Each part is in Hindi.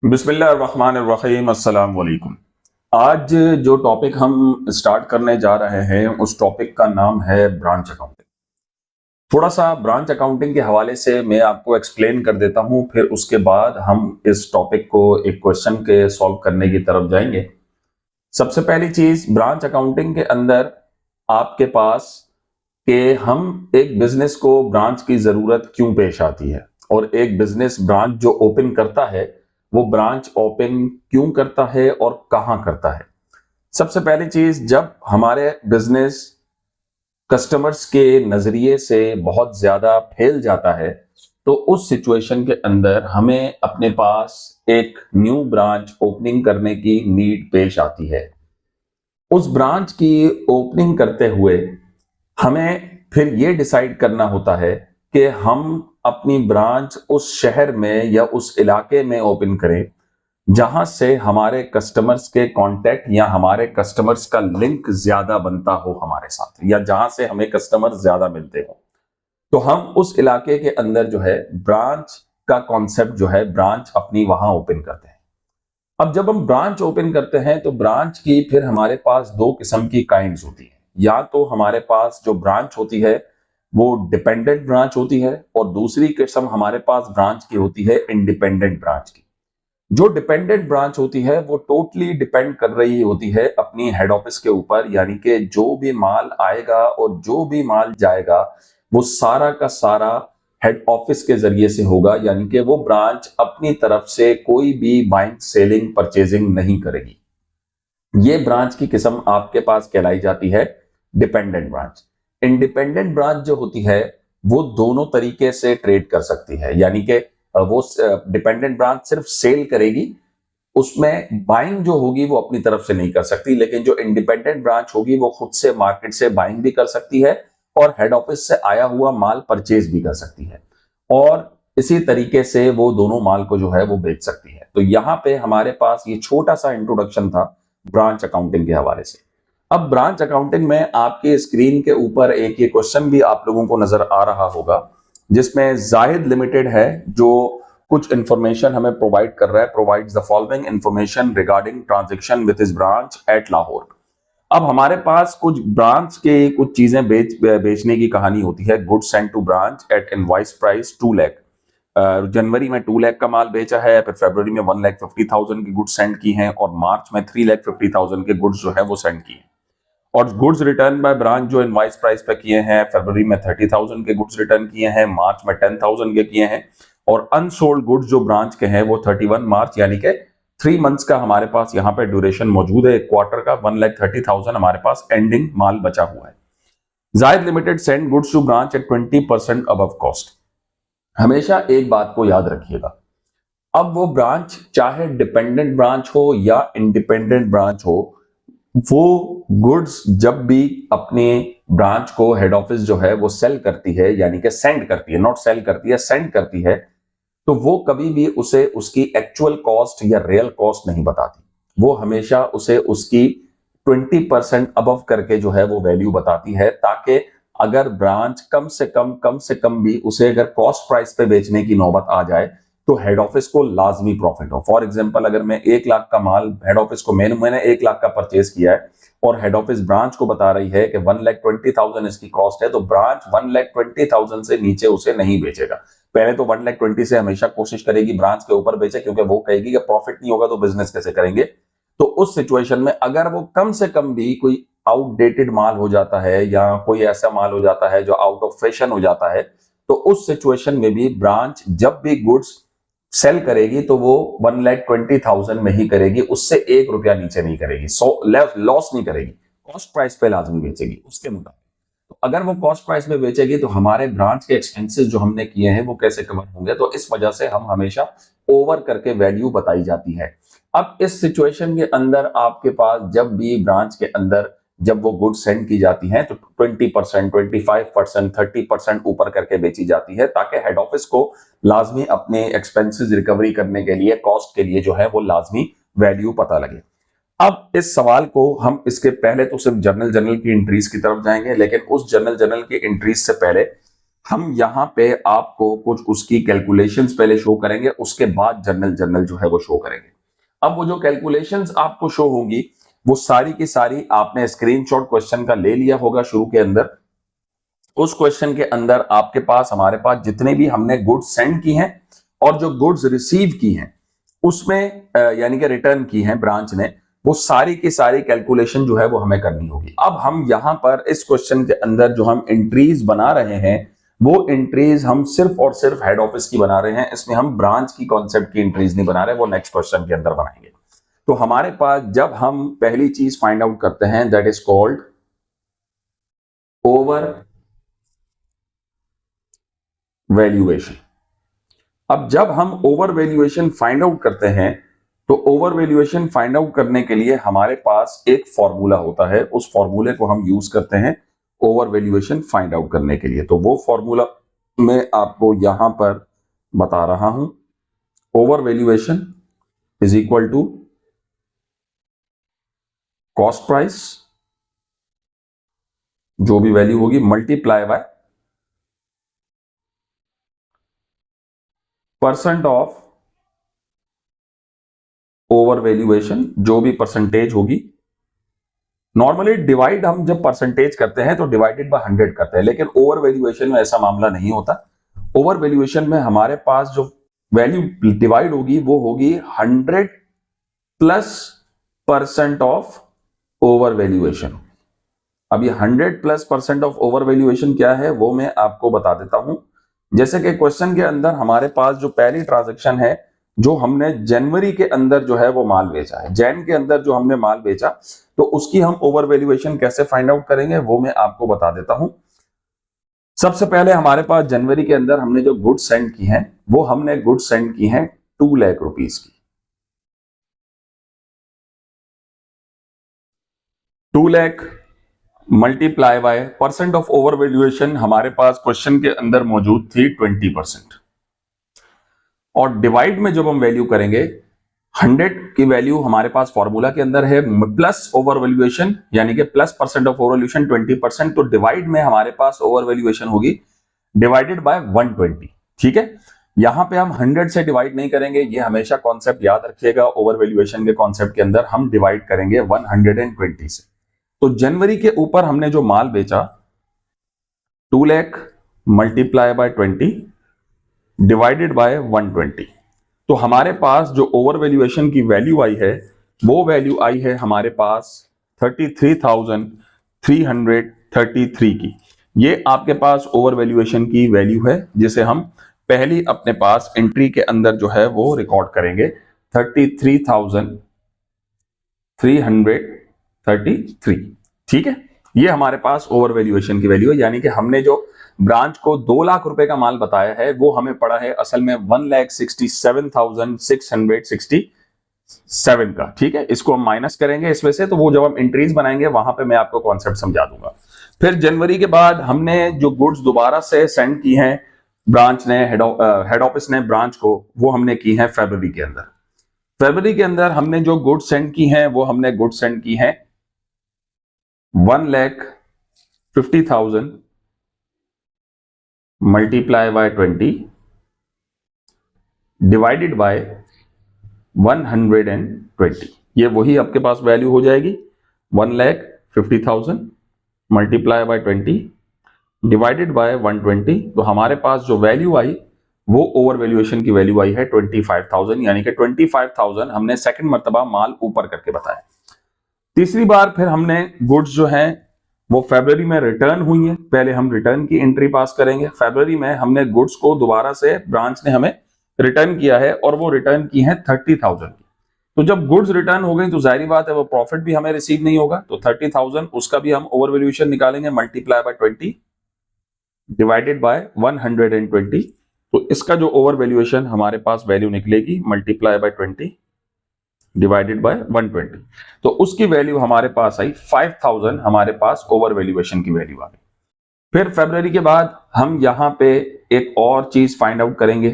बिस्मिल्लाहिर्रहमानिर्रहीम, अस्सलाम वालेकुम। आज जो टॉपिक हम स्टार्ट करने जा रहे हैं उस टॉपिक का नाम है ब्रांच अकाउंटिंग। थोड़ा सा ब्रांच अकाउंटिंग के हवाले से मैं आपको एक्सप्लेन कर देता हूं, फिर उसके बाद हम इस टॉपिक को एक क्वेश्चन के सॉल्व करने की तरफ जाएंगे। सबसे पहली चीज, ब्रांच अकाउंटिंग के अंदर आपके पास कि हम एक बिजनेस को ब्रांच की जरूरत क्यों पेश आती है और एक बिजनेस ब्रांच जो ओपन करता है वो ब्रांच ओपन क्यों करता है और कहां करता है। सबसे पहली चीज, जब हमारे बिजनेस कस्टमर्स के नजरिए से बहुत ज्यादा फैल जाता है तो उस सिचुएशन के अंदर हमें अपने पास एक न्यू ब्रांच ओपनिंग करने की नीड पेश आती है। उस ब्रांच की ओपनिंग करते हुए हमें फिर ये डिसाइड करना होता है कि हम अपनी ब्रांच उस शहर में या उस इलाके में ओपन करें जहां से हमारे कस्टमर्स के कांटेक्ट या हमारे कस्टमर्स का लिंक ज्यादा बनता हो हमारे साथ, या जहां से हमें कस्टमर ज्यादा मिलते हो। तो हम उस इलाके के अंदर जो है ब्रांच का कॉन्सेप्ट जो है ब्रांच अपनी वहां ओपन करते हैं। अब जब हम ब्रांच ओपन करते हैं तो ब्रांच की फिर हमारे पास दो किस्म की काइंड्स होती है। या तो हमारे पास जो ब्रांच होती है वो डिपेंडेंट ब्रांच होती है और दूसरी किस्म हमारे पास ब्रांच की होती है इंडिपेंडेंट ब्रांच की। जो डिपेंडेंट ब्रांच होती है वो टोटली डिपेंड कर रही होती है अपनी हेड ऑफिस के ऊपर, यानी कि जो भी माल आएगा और जो भी माल जाएगा वो सारा का सारा हेड ऑफिस के जरिए से होगा, यानी कि वो ब्रांच अपनी तरफ से कोई भी बाइंग सेलिंग परचेजिंग नहीं करेगी। ये ब्रांच की किस्म आपके पास कहलाई जाती है डिपेंडेंट ब्रांच। इंडिपेंडेंट ब्रांच जो होती है वो दोनों तरीके से ट्रेड कर सकती है, यानी कि वो डिपेंडेंट ब्रांच सिर्फ सेल करेगी, उसमें बाइंग जो होगी वो अपनी तरफ से नहीं कर सकती। लेकिन जो इंडिपेंडेंट ब्रांच होगी वो खुद से मार्केट से बाइंग भी कर सकती है और हेड ऑफिस से आया हुआ माल परचेज भी कर सकती है और इसी तरीके से वो दोनों माल को जो है वो बेच सकती है। तो यहां पे हमारे पास ये छोटा सा इंट्रोडक्शन था ब्रांच अकाउंटिंग के हवाले से। अब ब्रांच अकाउंटिंग में आपके स्क्रीन के ऊपर एक ये क्वेश्चन भी आप लोगों को नजर आ रहा होगा जिसमें जाहिद लिमिटेड है जो कुछ इंफॉर्मेशन हमें प्रोवाइड कर रहा है। Provides the following information regarding transaction with his branch at Lahore. अब हमारे पास कुछ ब्रांच के कुछ चीजें बेचने की कहानी होती है। Goods send to branch at invoice price 2 lakh. जनवरी में 2 लाख का माल बेचा है, फिर फरवरी में 1,50,000 की गुड्स सेंड की हैं और मार्च में 3,50,000 के गुड्स जो है वो सेंड किए। और गुड्स रिटर्न बाय ब्रांच जो इनवॉइस प्राइस पे किए हैं, फरवरी में 30,000 के गुड्स रिटर्न किए हैं, मार्च में 10,000 के किए हैं और अनसोल्ड गुड्स जो ब्रांच के हैं वो 31 मार्च यानी कि 3 मंथ्स का हमारे पास यहाँ पे ड्यूरेशन मौजूद है। एक क्वार्टर का 1,30,000 हमारे पास एंडिंग माल बचा हुआ है। Zaid limited send goods to branch at 20% above cost. हमेशा एक बात को याद रखिएगा, अब वो ब्रांच चाहे डिपेंडेंट ब्रांच हो या इंडिपेंडेंट ब्रांच हो, वो गुड्स जब भी अपने ब्रांच को हेड ऑफिस जो है वो सेल करती है, यानी कि सेंड करती है, नॉट सेल करती है, सेंड करती है, तो वो कभी भी उसे उसकी एक्चुअल कॉस्ट या रियल कॉस्ट नहीं बताती। वो हमेशा उसे उसकी 20% अबव करके जो है वो वैल्यू बताती है, ताकि अगर ब्रांच कम से कम भी उसे अगर कॉस्ट प्राइस पे बेचने की नौबत आ जाए तो हेड ऑफिस को लाजमी प्रॉफिट हो। फॉर एग्जांपल, अगर मैं 1 लाख का माल हेड ऑफिस को मैंने 1 लाख का परचेज किया है और हेड ऑफिस ब्रांच को बता रही है कि 1,20,000 इसकी कॉस्ट है, तो ब्रांच 1,20,000 से नीचे उसे नहीं बेचेगा। पहले तो 1,20,000 से हमेशा कोशिश करेगी ब्रांच के ऊपर बेचे, क्योंकि वो कहेगी कि प्रॉफिट नहीं होगा तो बिजनेस कैसे करेंगे। तो उस सिचुएशन में अगर वो कम से कम भी कोई आउटडेटेड माल हो जाता है या कोई ऐसा माल हो जाता है जो आउट ऑफ फैशन हो जाता है, तो उस सिचुएशन में भी ब्रांच जब भी गुड्स सेल करेगी तो वो 1,20,000 में ही करेगी, उससे 1 रुपया नीचे नहीं करेगी, लॉस नहीं करेगी, कॉस्ट प्राइस पे लाजमी बेचेगी उसके मुताबिक। तो अगर वो कॉस्ट प्राइस में बेचेगी तो हमारे ब्रांच के एक्सपेंसेस जो हमने किए हैं वो कैसे कवर होंगे, तो इस वजह से हम हमेशा ओवर करके वैल्यू बताई जाती है। अब इस सिचुएशन के अंदर आपके पास जब भी ब्रांच के अंदर जब वो गुड्स सेंड की जाती हैं तो 20%, 25%, 30% ऊपर करके बेची जाती है, ताकि हेड ऑफिस को लाजमी अपने एक्सपेंसेस रिकवरी करने के लिए, कॉस्ट के लिए जो है वो लाजमी वैल्यू पता लगे। अब इस सवाल को हम इसके पहले तो सिर्फ जर्नल की एंट्रीज की तरफ जाएंगे, लेकिन उस जर्नल की एंट्रीज से पहले हम यहाँ पे आपको कुछ उसकी कैलकुलेशंस पहले शो करेंगे, उसके बाद जर्नल जो है वो शो करेंगे। अब वो जो कैलकुलेशंस आपको शो होंगी वो सारी की सारी आपने स्क्रीनशॉट क्वेश्चन का ले लिया होगा शुरू के अंदर। उस क्वेश्चन के अंदर आपके पास हमारे पास जितने भी हमने गुड्स सेंड की हैं और जो गुड्स रिसीव की हैं उसमें यानी कि रिटर्न की हैं ब्रांच ने, वो सारी की सारी कैलकुलेशन जो है वो हमें करनी होगी। अब हम यहां पर इस क्वेश्चन के अंदर जो हम एंट्रीज बना रहे हैं वो एंट्रीज हम सिर्फ और सिर्फ हेड ऑफिस की बना रहे हैं, इसमें हम ब्रांच की कॉन्सेप्ट की एंट्रीज नहीं बना रहे, वो नेक्स्ट क्वेश्चन के अंदर बनाएंगे। तो हमारे पास जब हम पहली चीज फाइंड आउट करते हैं that is called over valuation. अब जब हम ओवर वैल्यूएशन फाइंड आउट करते हैं तो ओवर वैल्यूएशन फाइंड आउट करने के लिए हमारे पास एक फॉर्मूला होता है, उस फॉर्मूले को हम यूज करते हैं ओवर वैल्यूएशन फाइंड आउट करने के लिए। तो वो फॉर्मूला मैं आपको यहां पर बता रहा हूं। Over valuation is equal to cost price, जो भी वैल्यू होगी, multiply by percent of over valuation, जो भी परसेंटेज होगी। नॉर्मली डिवाइड हम जब परसेंटेज करते हैं तो डिवाइडेड बाय 100 करते हैं, लेकिन ओवर वैल्यूएशन में ऐसा मामला नहीं होता। ओवर वैल्यूएशन में हमारे पास जो वैल्यू डिवाइड होगी वो होगी 100 plus percent of over valuation. अब ये 100 plus percent of over valuation क्या है वो मैं आपको बता देता हूं। जैसे कि क्वेश्चन के अंदर हमारे पास जो पहली ट्रांजैक्शन है, जो हमने जनवरी के अंदर जो है वो माल बेचा है, जैन के अंदर जो हमने माल बेचा, तो उसकी हम ओवर वैल्यूएशन कैसे फाइंड आउट करेंगे वो मैं आपको बता देता हूं। सबसे पहले हमारे पास जनवरी के अंदर हमने जो गुड्स सेंड की हैं वो हमने गुड्स सेंड की हैं 2 लाख रुपीस की। 2 lakh multiply by percent of over valuation हमारे पास क्वेश्चन के अंदर मौजूद थी 20%, और डिवाइड में जब हम वैल्यू करेंगे 100 की वैल्यू हमारे पास फॉर्मूला के अंदर है प्लस ओवर वैल्यूएशन, यानी कि plus percent of over valuation 20%, तो डिवाइड में हमारे पास ओवर वैल्यूएशन होगी डिवाइडेड बाय 120। ठीक है, यहां पे हम 100 से डिवाइड नहीं करेंगे, ये हमेशा कॉन्सेप्ट याद रखिएगा। ओवर वैल्यूएशन के कॉन्सेप्ट के अंदर हम डिवाइड करेंगे 120 से। तो जनवरी के ऊपर हमने जो माल बेचा 2 lakh multiply by 20 divided by 120, तो हमारे पास जो ओवर वैल्यूएशन की वैल्यू आई है वो वैल्यू आई है हमारे पास 33,333 की। ये आपके पास ओवर वैल्यूएशन की वैल्यू है, जिसे हम पहली अपने पास एंट्री के अंदर जो है वो रिकॉर्ड करेंगे 33,333। ठीक है, ये हमारे पास ओवर वैल्यूएशन की वैल्यू है, यानी कि हमने जो ब्रांच को 2 लाख रुपए का माल बताया है वो हमें पड़ा है असल में 1,67,667 का। ठीक है, इसको हम माइनस करेंगे इसमें से, तो वो जब हम एंट्रीज बनाएंगे वहां पे मैं आपको कॉन्सेप्ट समझा दूंगा। फिर जनवरी के बाद हमने जो गुड्स दोबारा से सेंड की हैं ब्रांच ने, हेड ऑफिस ने ब्रांच को, वो हमने की है फरवरी के अंदर। फरवरी के अंदर हमने जो गुड्स सेंड की हैं वो हमने गुड्स सेंड की हैं 1,50,000 मल्टीप्लाई बाय 20 डिवाइडेड बाय 120। ये वही आपके पास वैल्यू हो जाएगी 1,50,000 मल्टीप्लाई बाय 20 डिवाइडेड बाय 120। तो हमारे पास जो वैल्यू आई वो ओवर वैल्यूएशन की वैल्यू आई है 25,000, यानी कि 25,000 हमने सेकंड मर्तबा माल ऊपर करके बताया। तीसरी बार फिर हमने गुड्स जो हैं वो फरवरी में रिटर्न हुई है, पहले हम रिटर्न की एंट्री पास करेंगे। फरवरी में हमने गुड्स को दोबारा से ब्रांच ने हमें रिटर्न किया है और वो रिटर्न की है 30,000 की। तो जब गुड्स रिटर्न हो गई तो जाहिर बात है वो प्रॉफिट भी हमें रिसीव नहीं होगा, तो 30,000 उसका भी हम ओवर वैल्यूएशन निकालेंगे मल्टीप्लाई बाय 20 डिवाइडेड बाय 120। तो इसका जो ओवर वैल्यूएशन हमारे पास वैल्यू निकलेगी मल्टीप्लाई बाय 20 डिवाइडेड बाय 120, तो उसकी वैल्यू हमारे पास आई 5,000, हमारे पास ओवर वैल्यूएशन की वैल्यू आ गई। फिर फरवरी के बाद हम यहां पे एक और चीज फाइंड आउट करेंगे।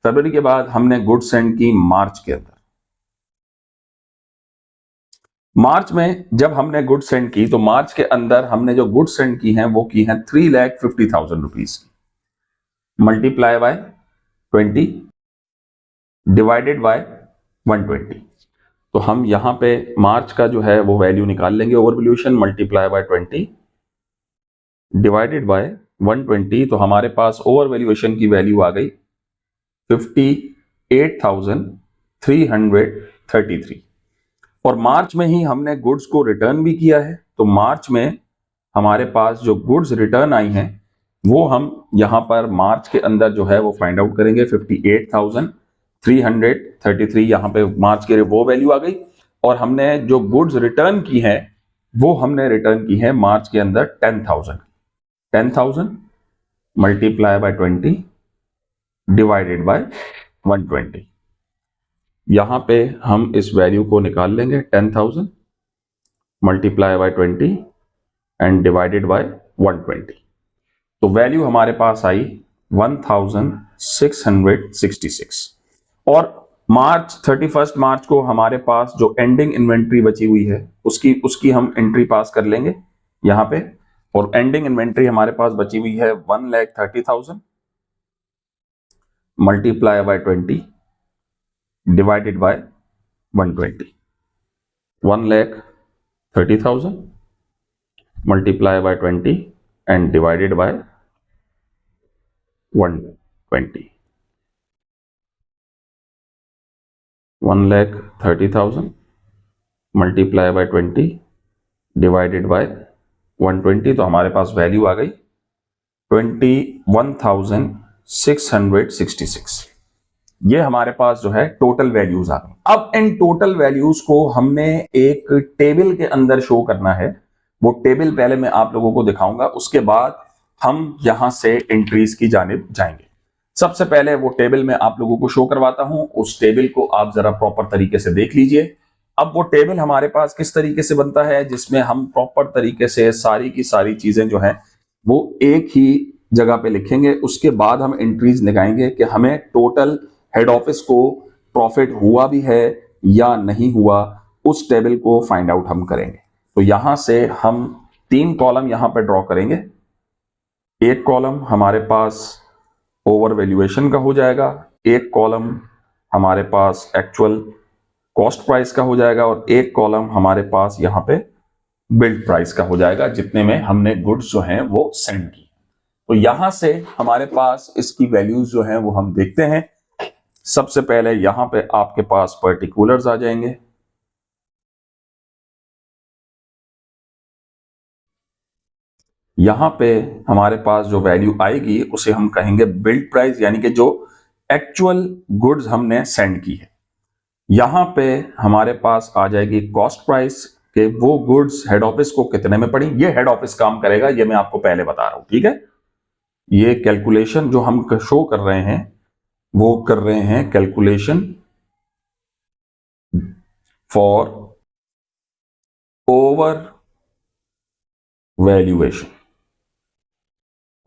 फरवरी के बाद हमने गुड्स सेंड की मार्च के अंदर। मार्च में जब हमने गुड्स सेंड की तो मार्च के अंदर हमने जो गुड्स सेंड की हैं वो की हैं 3,50,000 रुपीज की। Multiply by 20 divided by 120। तो हम यहाँ पे मार्च का जो है वो वैल्यू निकाल लेंगे, over valuation multiply by 20 divided by 120। तो हमारे पास ओवर वैल्यूएशन की वैल्यू आ गई 58,333। और मार्च में ही हमने गुड्स को रिटर्न भी किया है, तो मार्च में हमारे पास जो गुड्स रिटर्न आई हैं वो हम यहां पर मार्च के अंदर जो है वो फाइंड आउट करेंगे। 58,333 यहां पे मार्च के वो वैल्यू आ गई। और हमने जो गुड्स रिटर्न की हैं वो हमने रिटर्न की है मार्च के अंदर 10,000 मल्टीप्लाई बाय 20 डिवाइडेड बाय 120। यहां पे हम इस वैल्यू को निकाल लेंगे 10,000 multiply by 20 and divided by 120। तो वैल्यू हमारे पास आई 1666। और मार्च 31 मार्च को हमारे पास जो एंडिंग इन्वेंट्री बची हुई है उसकी हम एंट्री पास कर लेंगे यहां पे। और एंडिंग इन्वेंट्री हमारे पास बची हुई है 1,30,000 multiply by 20 divided by 120। 1,30,000 multiply by 20 and divided by 120। 1,30,000 multiply by 20 divided by 120। तो हमारे पास वैल्यू आ गई 21,666। ये हमारे पास जो है टोटल वैल्यूज आ गई। अब इन टोटल वैल्यूज को हमने एक टेबल के अंदर शो करना है। वो टेबल पहले मैं आप लोगों को दिखाऊंगा, उसके बाद हम यहां से एंट्रीज की जानिब जाएंगे। सबसे पहले वो टेबल मैं आप लोगों को शो करवाता हूं, उस टेबल को आप जरा प्रॉपर तरीके से देख लीजिए। अब वो टेबल हमारे पास किस तरीके से बनता है, जिसमें हम प्रॉपर तरीके से सारी की सारी चीजें जो है वो एक ही जगह पे लिखेंगे। उसके बाद हम एंट्रीज लगाएंगे कि हमें टोटल हेड ऑफिस को प्रॉफिट हुआ भी है या नहीं हुआ, उस टेबल को फाइंड आउट हम करेंगे। तो यहां से हम 3 कॉलम यहां पर ड्रॉ करेंगे। एक कॉलम हमारे पास ओवर वैल्यूएशन का हो जाएगा, एक कॉलम हमारे पास एक्चुअल कॉस्ट प्राइस का हो जाएगा, और एक कॉलम हमारे पास यहां पे बिल्ड प्राइस का हो जाएगा, जितने में हमने गुड्स जो हैं वो सेंड की। तो यहां से हमारे पास इसकी वैल्यूज जो हैं वो हम देखते हैं। सबसे पहले यहां पे आपके पास पर्टिकुलर्स आ जाएंगे। यहां पे हमारे पास जो वैल्यू आएगी उसे हम कहेंगे बिल्ड प्राइस, यानी कि जो एक्चुअल गुड्स हमने सेंड की है। यहां पे हमारे पास आ जाएगी कॉस्ट प्राइस के वो गुड्स हेड ऑफिस को कितने में पड़ी। ये हेड ऑफिस काम करेगा, ये मैं आपको पहले बता रहा हूं, ठीक है। ये कैलकुलेशन जो हम शो कर रहे हैं वो कर रहे हैं calculation for over valuation.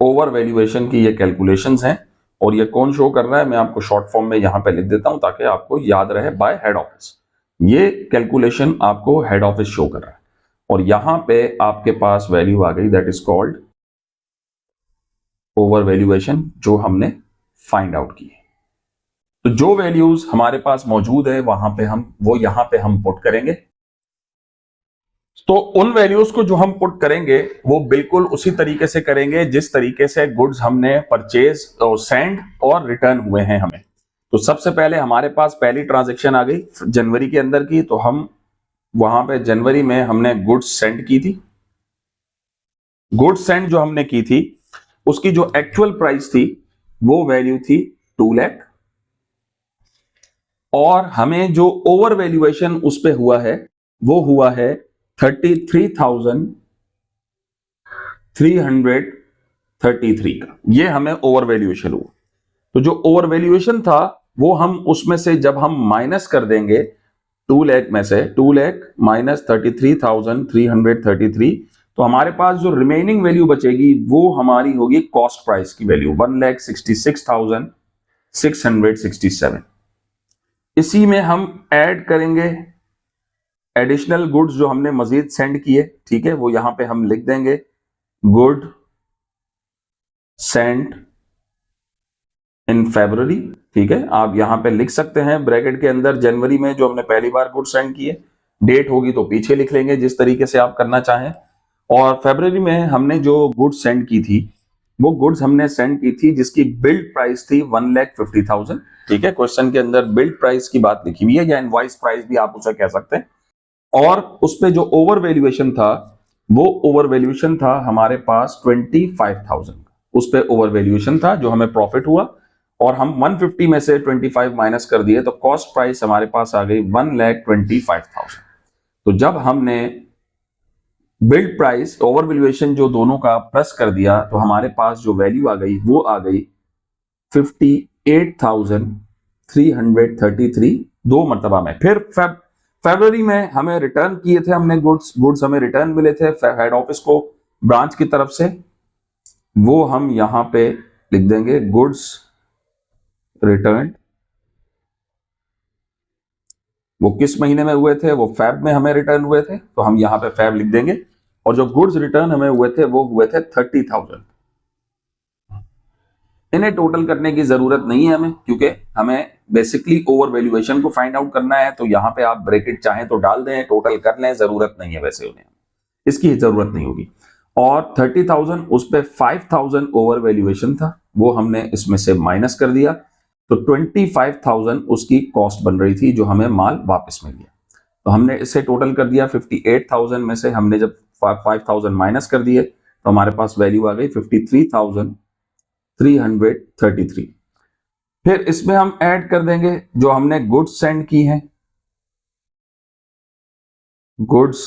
Over valuation की ये कैलकुलेशंस हैं, और ये कौन शो कर रहा है मैं आपको शॉर्ट फॉर्म में यहां पे लिख देता हूं ताकि आपको याद रहे, बाय हेड ऑफिस। ये कैलकुलेशन आपको हेड ऑफिस शो कर रहा है, और यहां पे आपके पास वैल्यू आ गई, that is called over valuation, जो हमने फाइंड आउट की है। तो जो वैल्यूज हमारे पास मौजूद है वहां पे हम वो यहां पे हम पुट करेंगे। तो उन वैल्यूज को जो हम पुट करेंगे वो बिल्कुल उसी तरीके से करेंगे जिस तरीके से गुड्स हमने परचेज और सेंड और रिटर्न हुए हैं हमें। तो सबसे पहले हमारे पास पहली ट्रांजैक्शन आ गई जनवरी के अंदर की, तो हम वहां पे जनवरी में हमने गुड्स सेंड की थी। गुड्स सेंड जो हमने की थी उसकी जो एक्चुअल प्राइस थी वो वैल्यू थी 2 लाख, और हमें जो ओवर वैल्यूएशन उस पे हुआ है वो हुआ है 33,333 का। ये हमें ओवर वैल्यूएशन हुआ। तो जो ओवर वैल्यूएशन था वो हम उसमें से जब हम माइनस कर देंगे 2 लाख में से, 2 लाख माइनस 33,333, तो हमारे पास जो रिमेनिंग वैल्यू बचेगी वो हमारी होगी कॉस्ट प्राइस की वैल्यू 1,66,667। इसी में हम ऐड करेंगे एडिशनल गुड्स जो हमने मजीद सेंड किए, ठीक है। वो यहां पे हम लिख देंगे गुड सेंड इन फरवरी, ठीक है। आप यहाँ पे लिख सकते हैं ब्रैकेट के अंदर जनवरी में जो हमने पहली बार गुड्स सेंड किए, डेट होगी तो पीछे लिख लेंगे जिस तरीके से आप करना चाहें। और फरवरी में हमने जो गुड्स सेंड की थी, वो गुड्स हमने सेंड की थी जिसकी बिल्ड प्राइस थी 1,50,000, ठीक है। क्वेश्चन के अंदर बिल्ड प्राइस की बात लिखी हुई है, या इनवॉइस प्राइस भी आप उसे कह सकते हैं। और उस पे जो ओवर वैल्यूएशन था, वो ओवर वैल्यूएशन था हमारे पास 25,000, उस पे ओवर वैल्यूएशन था जो हमें प्रॉफिट हुआ, और हम 150 में से 25 माइनस कर दिए तो कॉस्ट प्राइस हमारे पास आ गई 1,25,000। तो जब हमने बिल्ड प्राइस ओवर वैल्यूएशन जो दोनों का प्लस कर दिया, तो हमारे पास जो वैल्यू आ गई वो आ गई 58,333 दो मरतबा में। फिर फरवरी में हमें रिटर्न किए थे हमने गुड्स हमें रिटर्न मिले थे हेड ऑफिस को ब्रांच की तरफ से, वो हम यहां पे लिख देंगे गुड्स रिटर्न। वो किस महीने में हुए थे, वो फेब में हमें रिटर्न हुए थे, तो हम यहां पे फेब लिख देंगे। और जो गुड्स रिटर्न हमें हुए थे वो हुए थे 30,000। इन्हें टोटल करने की जरूरत नहीं है हमें, क्योंकि हमें बेसिकली ओवर वैल्यूएशन को फाइंड आउट करना है। तो यहां पे आप ब्रैकेट चाहें तो डाल दें, टोटल कर लें, जरूरत नहीं है वैसे उन्हें, इसकी जरूरत नहीं होगी। और 30,000 उस पे 5,000 ओवर वैल्यूएशन था, वो हमने इसमें से माइनस कर दिया, तो 25,000 उसकी कॉस्ट बन रही थी जो हमें माल वापस मिल गया। तो हमने इसे टोटल कर दिया। 58,000 में से हमने जब 5,000 माइनस कर दिए तो हमारे पास वैल्यू आ गई 53,333। फिर इसमें हम ऐड कर देंगे जो हमने गुड्स सेंड की हैं, गुड्स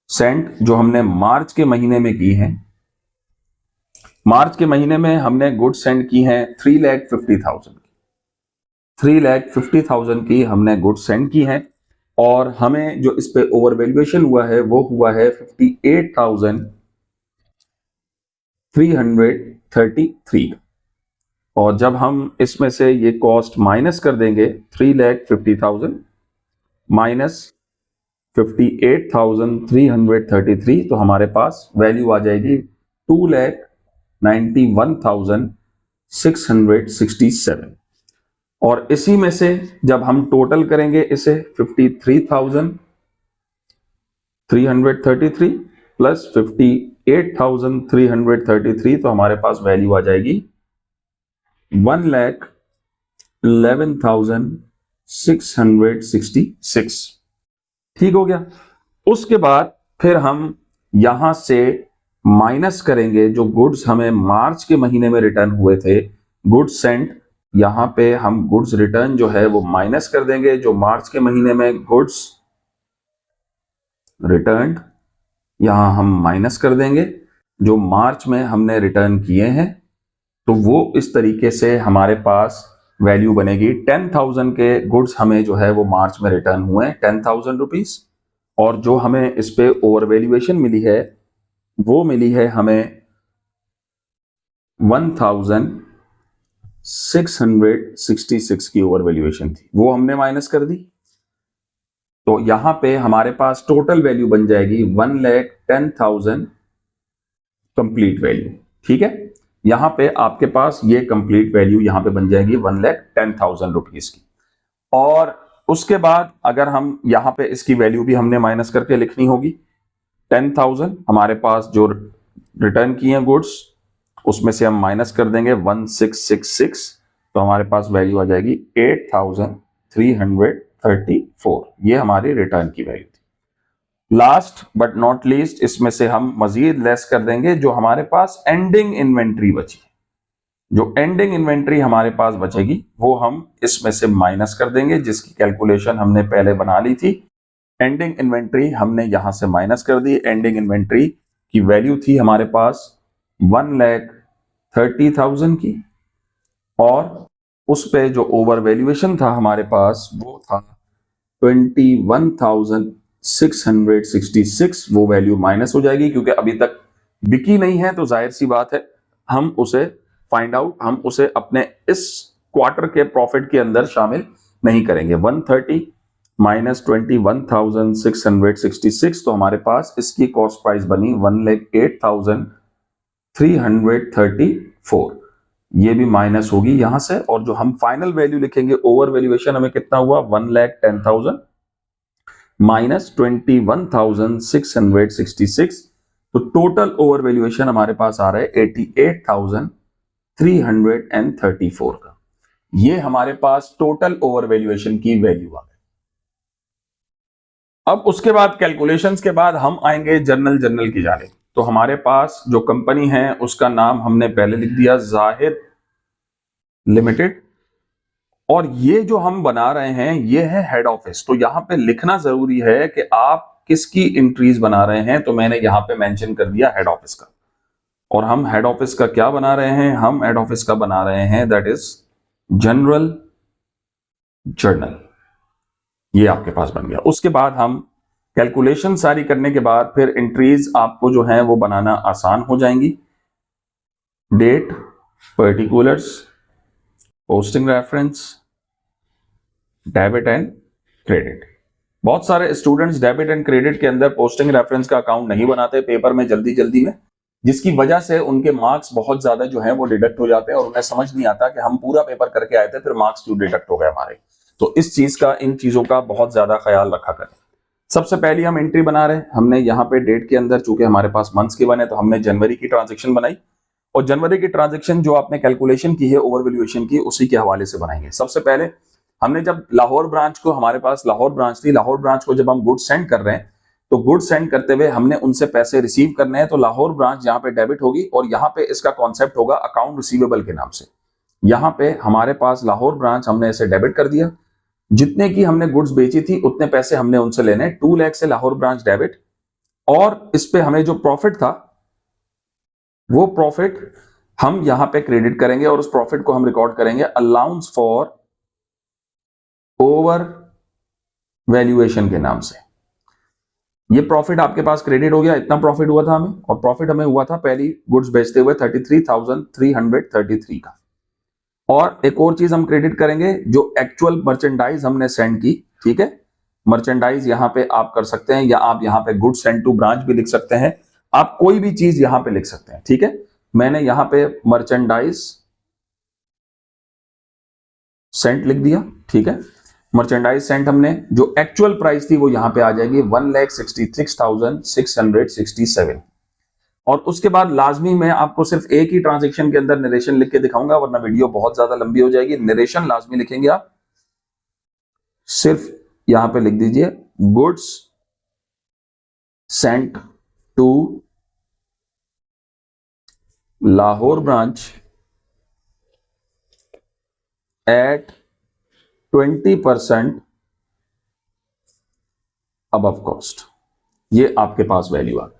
सेंड जो हमने मार्च के महीने में की हैं। मार्च के महीने में हमने गुड्स सेंड की हैं 3,50,000 की, 3,50,000 की हमने गुड्स सेंड की हैं। और हमें जो इस पे ओवर वैल्यूएशन हुआ है वो हुआ है 58,333। और जब हम इसमें से ये कॉस्ट माइनस कर देंगे 3,50,000 माइनस 58,333, तो हमारे पास वैल्यू आ जाएगी 2,91,667। और इसी में से जब हम टोटल करेंगे इसे 53,333 प्लस 58,333, तो हमारे पास वैल्यू आ जाएगी 1,11,666। ठीक हो गया। उसके बाद फिर हम यहां से माइनस करेंगे जो गुड्स हमें मार्च के महीने में रिटर्न हुए थे, गुड्स सेंट। यहां पे हम गुड्स रिटर्न जो है वो माइनस कर देंगे जो मार्च के महीने में गुड्स रिटर्न, यहां हम माइनस कर देंगे जो मार्च में हमने रिटर्न किए हैं। तो वो इस तरीके से हमारे पास वैल्यू बनेगी 10,000 के गुड्स हमें जो है वो मार्च में रिटर्न हुए हैं 10,000 रुपीज। और जो हमें इस पे ओवर वैल्यूएशन मिली है वो मिली है हमें 1,666 की ओवर वैल्यूएशन थी, वो हमने माइनस कर दी। तो यहां पे हमारे पास टोटल वैल्यू बन जाएगी 1,10,000 कंप्लीट वैल्यू। ठीक है, यहां पे आपके पास ये कंप्लीट वैल्यू यहां पे बन जाएगी 1,10,000 रुपीज की। और उसके बाद अगर हम यहां पे इसकी वैल्यू भी हमने माइनस करके लिखनी होगी। 10,000 हमारे पास जो रिटर्न किए गुड्स उसमें से हम माइनस कर देंगे 1,666, तो हमारे पास वैल्यू आ जाएगी 8,334। ये हमारी रिटर्न की वैल्यू थी। लास्ट बट नॉट लीस्ट इसमें से हम मजीद लेस कर देंगे जो हमारे पास एंडिंग इन्वेंट्री बची। जो एंडिंग इन्वेंट्री हमारे पास बचेगी वो हम इसमें से माइनस कर देंगे, जिसकी कैलकुलेशन हमने पहले बना ली थी। एंडिंग इन्वेंट्री हमने यहां से माइनस कर दी। एंडिंग इन्वेंट्री की वैल्यू थी हमारे पास 1,30,000 की, और उस पे जो ओवर वैल्यूएशन था हमारे पास वो था 21,666। वो वैल्यू माइनस हो जाएगी क्योंकि अभी तक बिकी नहीं है, तो जाहिर सी बात है हम उसे फाइंड आउट, हम उसे अपने इस क्वार्टर के प्रॉफिट के अंदर शामिल नहीं करेंगे। 130 माइनस 21,666, तो हमारे पास इसकी कॉस्ट प्राइस बनी 1,08,334। ये भी माइनस होगी यहां से, और जो हम फाइनल वैल्यू लिखेंगे ओवर वैल्यूएशन हमें कितना हुआ 1,10,000 माइनस 21,666, तो टोटल ओवर वैल्यूएशन हमारे पास आ रहा है 88,334 का। ये हमारे पास टोटल ओवर वैल्यूएशन की वैल्यू आ गई। अब उसके बाद कैलकुलेशंस के बाद हम आएंगे जर्नल की जाने। तो हमारे पास जो कंपनी है उसका नाम हमने पहले लिख दिया जाहिर लिमिटेड, और ये जो हम बना रहे हैं ये है हेड ऑफिस। तो यहां पे लिखना जरूरी है कि आप किसकी एंट्रीज बना रहे हैं, तो मैंने यहां पे मेंशन कर दिया हेड ऑफिस का। और हम हेड ऑफिस का क्या बना रहे हैं, हम हेड ऑफिस का बना रहे हैं दैट इज जनरल जर्नल। ये आपके पास बन गया। उसके बाद हम कैलकुलेशन सारी करने के बाद फिर एंट्रीज आपको जो है वो बनाना आसान हो जाएंगी। Date, particulars, posting reference, debit and credit. बहुत सारे स्टूडेंट्स डेबिट एंड क्रेडिट के अंदर पोस्टिंग रेफरेंस का अकाउंट नहीं बनाते पेपर में जल्दी में, जिसकी वजह से उनके मार्क्स बहुत ज्यादा जो है वो डिडक्ट हो जाते हैं, और उन्हें समझ नहीं आता कि हम पूरा पेपर करके आए थे फिर मार्क्स क्यों डिडक्ट हो गए हमारे। तो इस चीज का, इन चीजों का बहुत ज्यादा ख्याल रखा करें। सबसे पहले हम एंट्री बना रहे हैं, हमने यहाँ पे डेट के अंदर चूंकि हमारे पास मंथ्स के बने तो हमने जनवरी की ट्रांजेक्शन बनाई, और जनवरी की ट्रांजेक्शन जो आपने कैलकुलेशन की है ओवर वैल्यूएशन की उसी के हवाले से बनाएंगे। सबसे पहले हमने जब लाहौर ब्रांच को, हमारे पास लाहौर ब्रांच थी, लाहौर ब्रांच को जब हम गुड सेंड कर रहे हैं तो गुड सेंड करते हुए हमने उनसे पैसे रिसीव करने हैं, तो लाहौर ब्रांच यहाँ पे डेबिट होगी, और यहाँ पे इसका कॉन्सेप्ट होगा अकाउंट रिसीवेबल के नाम से। यहाँ पे हमारे पास लाहौर ब्रांच हमने इसे डेबिट कर दिया, जितने की हमने गुड्स बेची थी उतने पैसे हमने उनसे लेने, 2 लाख से लाहौर ब्रांच डेबिट, और इस पे हमें जो प्रॉफिट था वो प्रॉफिट हम यहां पे क्रेडिट करेंगे, और उस प्रॉफिट को हम रिकॉर्ड करेंगे अलाउंस फॉर ओवर वैल्यूएशन के नाम से। ये प्रॉफिट आपके पास क्रेडिट हो गया, इतना प्रॉफिट हुआ था हमें, और प्रॉफिट हमें हुआ था पहली गुड्स बेचते हुए 33,333 का। और एक और चीज हम क्रेडिट करेंगे, जो एक्चुअल मर्चेंडाइज हमने सेंड की, ठीक है, मर्चेंडाइज यहां पे आप कर सकते हैं, या आप यहां पे गुड्स सेंड टू ब्रांच भी लिख सकते हैं, आप कोई भी चीज यहां पे लिख सकते हैं, ठीक है। मैंने यहां पे मर्चेंडाइज सेंट लिख दिया, ठीक है। मर्चेंडाइज सेंट हमने, जो एक्चुअल प्राइस थी वो यहां पे आ जाएगी 1,66,667। और उसके बाद लाजमी मैं आपको सिर्फ एक ही ट्रांजेक्शन के अंदर नरेशन लिख के दिखाऊंगा, वरना वीडियो बहुत ज्यादा लंबी हो जाएगी। नरेशन लाजमी लिखेंगे आप, सिर्फ यहां पे लिख दीजिए goods sent to Lahore branch at 20% above cost. ये आपके पास वैल्यू आ गई।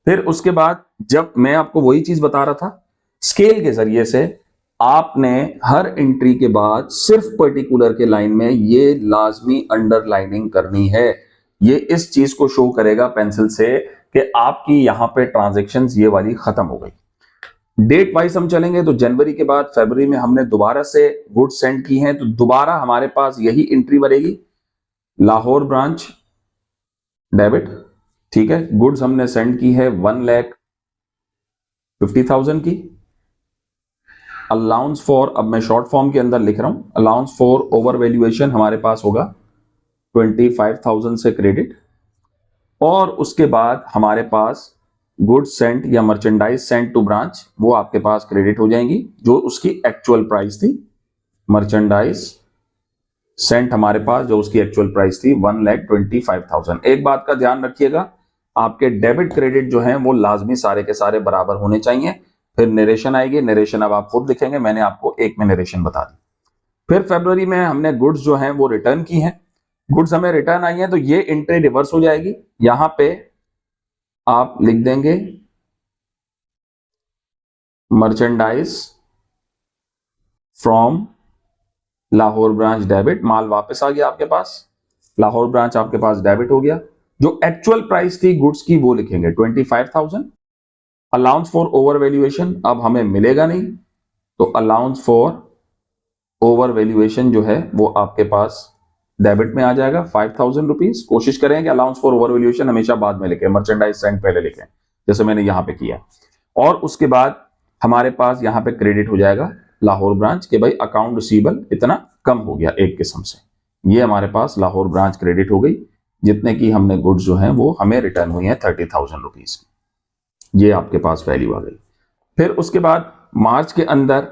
फिर उसके बाद जब मैं आपको वही चीज बता रहा था, स्केल के जरिए से आपने हर एंट्री के बाद सिर्फ पर्टिकुलर के लाइन में ये लाजमी अंडरलाइनिंग करनी है। ये इस चीज को शो करेगा पेंसिल से कि आपकी यहां पे ट्रांजैक्शंस ये वाली खत्म हो गई। डेट वाइज हम चलेंगे तो जनवरी के बाद फरवरी में हमने दोबारा से गुड्स सेंड की हैं, तो दोबारा हमारे पास यही एंट्री बनेगी, लाहौर ब्रांच डेबिट, ठीक है। गुड्स हमने सेंड की है 1,50,000 की। अलाउंस फॉर, अब मैं शॉर्ट फॉर्म के अंदर लिख रहा हूं, अलाउंस फॉर ओवर वैल्यूएशन हमारे पास होगा 25,000 से क्रेडिट, और उसके बाद हमारे पास गुड्स सेंट या मर्चेंडाइज सेंट टू ब्रांच वो आपके पास क्रेडिट हो जाएंगी, जो उसकी एक्चुअल प्राइस थी। मर्चेंडाइज सेंट हमारे पास जो उसकी एक्चुअल प्राइस थी 1,25,000। एक बात का ध्यान रखिएगा, आपके डेबिट क्रेडिट जो हैं वो लाजमी सारे के सारे बराबर होने चाहिए। फिर नरेशन आएगी, नरेशन अब आप खुद लिखेंगे, मैंने आपको एक में नरेशन बता दी। फिर फरवरी में हमने गुड्स जो हैं वो रिटर्न की हैं, गुड्स हमें रिटर्न आई हैं, तो ये एंट्री रिवर्स हो जाएगी। यहां पे आप लिख देंगे merchandise from Lahore branch debit, माल वापस आ गया आपके पास, लाहौर ब्रांच आपके पास डेबिट हो गया। जो एक्चुअल प्राइस थी गुड्स की वो लिखेंगे 25,000। अलाउंस फॉर ओवर वैल्यूएशन अब हमें मिलेगा नहीं, तो अलाउंस फॉर ओवर वैल्यूएशन जो है वो आपके पास डेबिट में आ जाएगा 5,000 रुपीज। कोशिश करें कि अलाउंस फॉर ओवर वैल्यूएशन हमेशा बाद में लिखें, मर्चेंडाइज सेंट पहले लिखें, जैसे मैंने यहां पे किया। और उसके बाद हमारे पास यहाँ पे क्रेडिट हो जाएगा लाहौर ब्रांच के भाई अकाउंट रिसीवेबल इतना कम हो गया एक किस्म से। ये हमारे पास लाहौर ब्रांच क्रेडिट हो गई, जितने की हमने गुड्स जो हैं वो हमें रिटर्न हुई है 30,000 रुपीज की। ये आपके पास वैल्यू आ गई। फिर उसके बाद मार्च के अंदर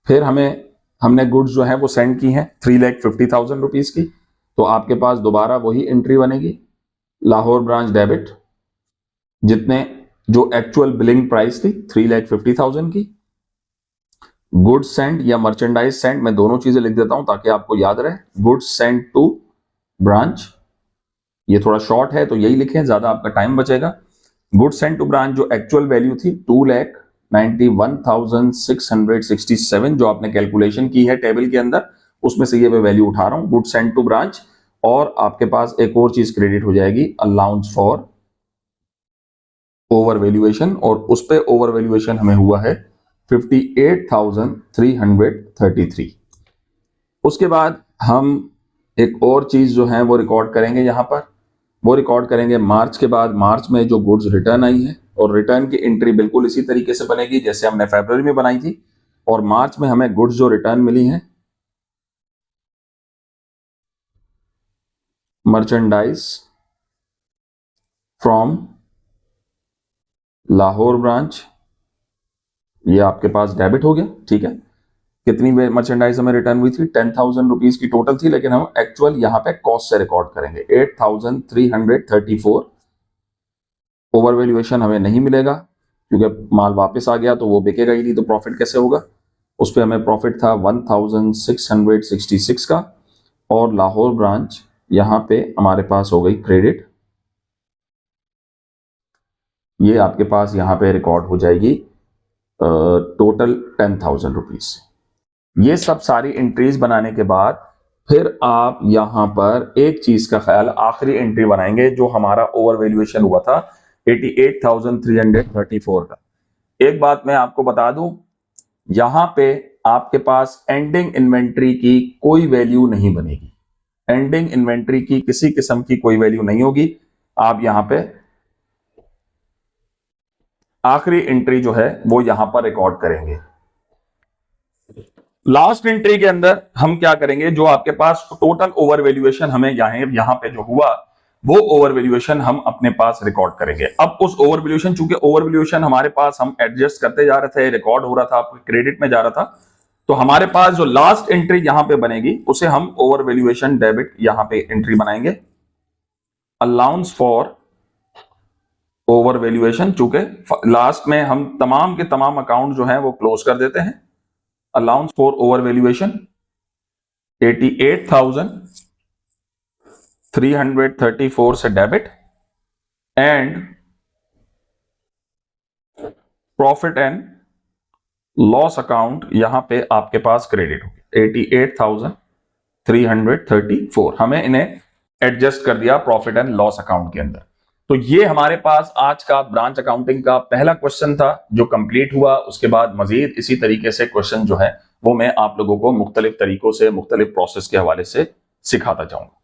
फिर हमने गुड्स जो है वो सेंड की हैं 3,50,000 रुपीज की। तो आपके पास दोबारा वही एंट्री बनेगी, लाहौर ब्रांच डेबिट, जितने जो एक्चुअल बिलिंग प्राइस थी 3,50,000 की। गुड्स सेंड या मर्चेंडाइज सेंड, मैं दोनों चीजें लिख देता हूं ताकि आपको याद रहे। गुड्स सेंड टू ब्रांच, ये थोड़ा शॉर्ट है तो यही लिखें, ज्यादा आपका टाइम बचेगा। गुड्स सेंड टू ब्रांच जो एक्चुअल वैल्यू थी 2,91,667 जो आपने कैलकुलेशन की है टेबल के अंदर, उसमें से ये मैं वैल्यू उठा रहा हूं, गुड्स सेंड टू ब्रांच। और आपके पास एक और चीज क्रेडिट हो जाएगी, अलाउंस फॉर ओवर वैल्यूएशन, और उस पे ओवर वैल्यूएशन हमें हुआ है 58,333। उसके बाद हम एक और चीज जो है वो रिकॉर्ड करेंगे यहां पर, वो रिकॉर्ड करेंगे मार्च के बाद। मार्च में जो गुड्स रिटर्न आई है, और रिटर्न की एंट्री बिल्कुल इसी तरीके से बनेगी जैसे हमने फरवरी में बनाई थी। और मार्च में हमें गुड्स जो रिटर्न मिली हैं, मर्चेंडाइज फ्रॉम लाहौर ब्रांच, ये आपके पास डेबिट हो गया। ठीक है, कितनी मर्चेंडाइज हमें रिटर्न हुई थी, 10,000 रुपीज की टोटल थी, लेकिन हम एक्चुअल यहां पे कॉस्ट से रिकॉर्ड करेंगे 8,334। ओवर वैल्यूएशन हमें नहीं मिलेगा क्योंकि माल वापस आ गया तो वो बिकेगा ही नहीं, तो प्रॉफिट कैसे होगा। उस पर हमें प्रॉफिट था 1,666 का, और लाहौर ब्रांच यहां पे हमारे पास हो गई क्रेडिट। ये आपके पास यहां पे रिकॉर्ड हो जाएगी टोटल 10,000 रुपीज। ये सब सारी एंट्रीज बनाने के बाद फिर आप यहां पर एक चीज का ख्याल, आखिरी एंट्री बनाएंगे जो हमारा ओवर वैल्यूएशन हुआ था 88,334 का। एक बात मैं आपको बता दूं, यहां पे आपके पास एंडिंग इन्वेंट्री की कोई वैल्यू नहीं बनेगी। एंडिंग इन्वेंट्री की किसी किस्म की कोई वैल्यू नहीं होगी। आप यहां पे आखिरी एंट्री जो है वो यहां पर रिकॉर्ड करेंगे। लास्ट एंट्री के अंदर हम क्या करेंगे, जो आपके पास टोटल ओवर वैल्यूएशन हमें यहां पे जो हुआ वो ओवर वैल्यूएशन हम अपने पास रिकॉर्ड करेंगे। अब उस ओवर वैल्यूएशन, चूंकि ओवर वैल्यूएशन हमारे पास हम एडजस्ट करते जा रहे थे, रिकॉर्ड हो रहा था, आपके क्रेडिट में जा रहा था, तो हमारे पास जो लास्ट एंट्री यहां पे बनेगी उसे हम ओवर वैल्यूएशन डेबिट यहां पे एंट्री बनाएंगे, अलाउंस फॉर ओवर वैल्यूएशन। चूंकि लास्ट में हम तमाम के तमाम अकाउंट जो है वो क्लोज कर देते हैं। अलाउंस फॉर ओवर वैल्यूएशन 88,334 से debit, and profit and loss account यहां पे आपके पास क्रेडिट होगी 88,334। हमने इन्हें एडजस्ट कर दिया प्रॉफिट एंड लॉस अकाउंट के अंदर। तो ये हमारे पास आज का ब्रांच अकाउंटिंग का पहला क्वेश्चन था जो कंप्लीट हुआ। उसके बाद मजीद इसी तरीके से क्वेश्चन जो है वो मैं आप लोगों को मुख्तलिफ तरीकों से, मुख्तलिफ प्रोसेस के हवाले से सिखाता जाऊंगा।